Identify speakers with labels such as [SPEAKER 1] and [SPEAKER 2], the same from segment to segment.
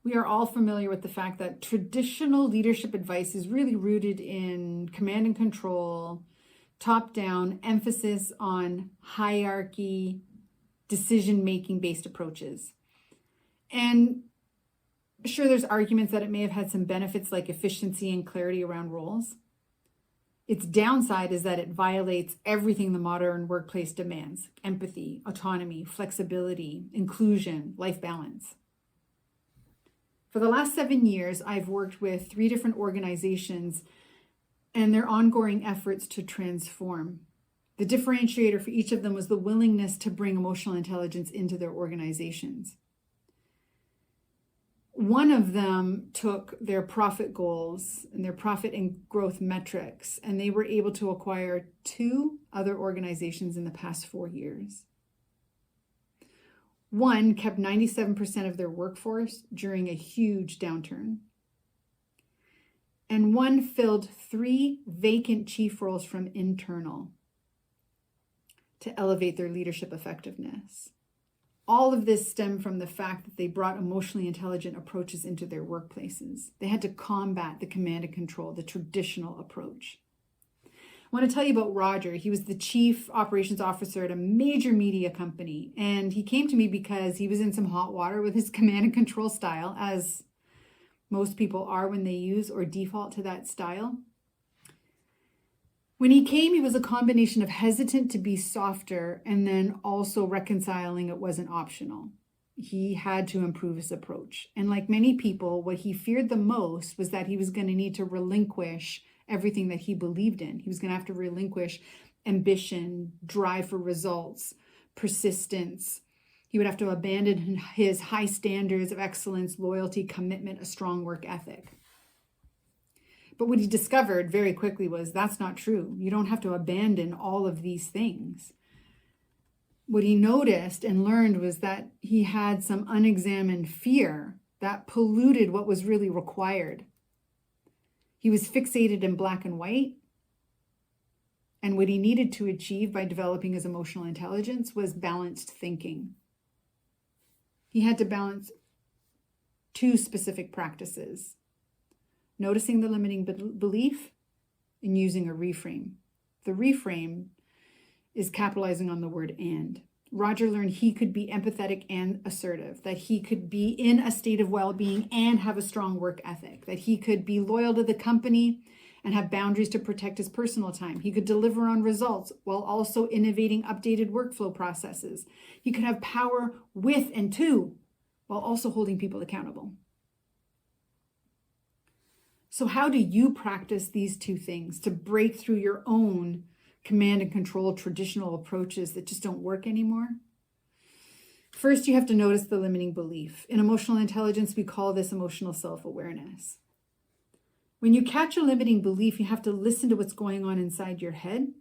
[SPEAKER 1] We are all familiar with the fact that traditional leadership advice is really rooted in command and control, top-down emphasis on hierarchy, decision-making based approaches. And sure, there's arguments that it may have had some benefits like efficiency and clarity around roles. Its downside is that it violates everything the modern workplace demands: empathy, autonomy, flexibility, inclusion, life balance. For the last 7 years, I've worked with 3 different organizations and their ongoing efforts to transform. The differentiator for each of them was the willingness to bring emotional intelligence into their organizations. One of them took their profit goals and their profit and growth metrics, and they were able to acquire 2 other organizations in the past 4 years. One kept 97% of their workforce during a huge downturn. And one filled 3 vacant chief roles from internal to elevate their leadership effectiveness. All of this stemmed from the fact that they brought emotionally intelligent approaches into their workplaces. They had to combat the command and control, the traditional approach. I want to tell you about Roger. He was the chief operations officer at a major media company, and he came to me because he was in some hot water with his command and control style, as most people are when they use or default to that style. When he came, he was a combination of hesitant to be softer and then also reconciling it wasn't optional. He had to improve his approach. And like many people, what he feared the most was that he was going to need to relinquish everything that he believed in. He was going to have to relinquish ambition, drive for results, persistence. He would have to abandon his high standards of excellence, loyalty, commitment, a strong work ethic. But what he discovered very quickly was that's not true. You don't have to abandon all of these things. What he noticed and learned was that he had some unexamined fear that polluted what was really required. He was fixated in black and white. And what he needed to achieve by developing his emotional intelligence was balanced thinking. He had to balance 2 specific practices: noticing the limiting belief and using a reframe. The reframe is capitalizing on the word "and." Roger learned he could be empathetic and assertive, that he could be in a state of well-being and have a strong work ethic, that he could be loyal to the company and have boundaries to protect his personal time. He could deliver on results while also innovating updated workflow processes. He could have power with and to while also holding people accountable. So how do you practice these 2 things to break through your own command and control traditional approaches that just don't work anymore? First, you have to notice the limiting belief. In emotional intelligence, we call this emotional self-awareness. When you catch a limiting belief, you have to listen to what's going on inside your head.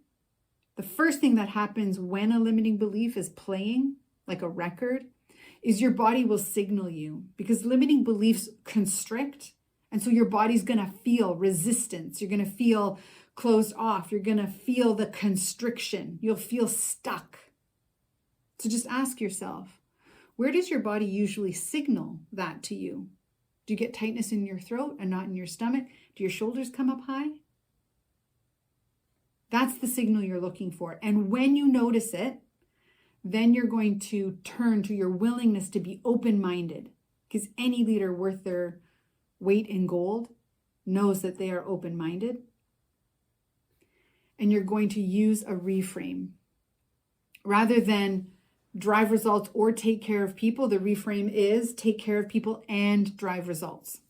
[SPEAKER 1] The first thing that happens when a limiting belief is playing, like a record, is your body will signal you, because limiting beliefs constrict. And so your body's going to feel resistance. You're going to feel closed off. You're going to feel the constriction. You'll feel stuck. So just ask yourself, where does your body usually signal that to you? Do you get tightness in your throat and not in your stomach? Do your shoulders come up high? That's the signal you're looking for. And when you notice it, then you're going to turn to your willingness to be open-minded, because any leader worth their weight in gold knows that they are open-minded. And you're going to use a reframe. Rather than drive results or take care of people, the reframe is take care of people and drive results.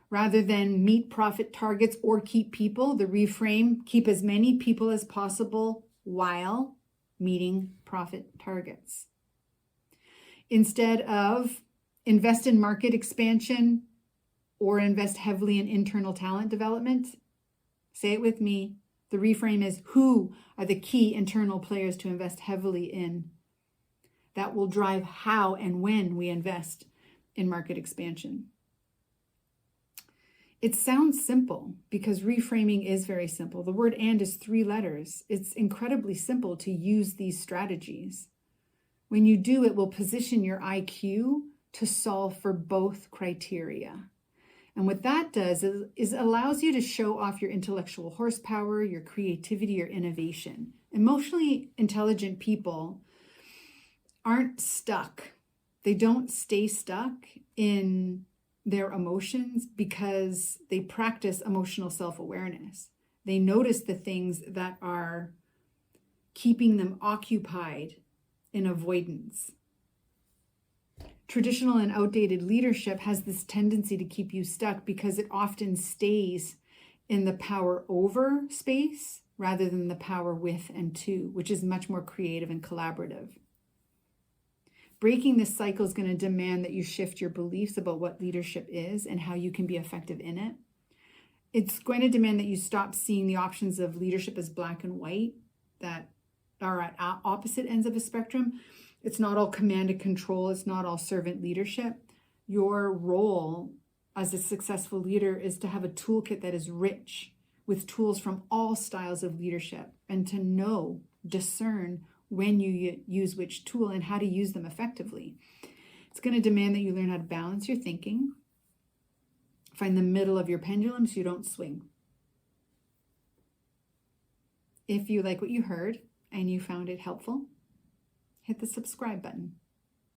[SPEAKER 1] Rather than meet profit targets or keep people, the reframe, keep as many people as possible while meeting profit targets. Instead of invest in market expansion or invest heavily in internal talent development, say it with me, the reframe is who are the key internal players to invest heavily in. That will drive how and when we invest in market expansion. It sounds simple because reframing is very simple. The word "and" is 3 letters. It's incredibly simple to use these strategies. When you do, it will position your IQ to solve for both criteria. And what that does is allows you to show off your intellectual horsepower, your creativity, your innovation. Emotionally intelligent people aren't stuck. They don't stay stuck in their emotions because they practice emotional self-awareness. They notice the things that are keeping them occupied in avoidance. Traditional and outdated leadership has this tendency to keep you stuck because it often stays in the power over space rather than the power with and to, which is much more creative and collaborative. Breaking this cycle is going to demand that you shift your beliefs about what leadership is and how you can be effective in it. It's going to demand that you stop seeing the options of leadership as black and white that are at opposite ends of a spectrum. It's not all command and control. It's not all servant leadership. Your role as a successful leader is to have a toolkit that is rich with tools from all styles of leadership and to know, discern when you use which tool and how to use them effectively. It's going to demand that you learn how to balance your thinking, find the middle of your pendulum so you don't swing. If you like what you heard and you found it helpful, hit the subscribe button.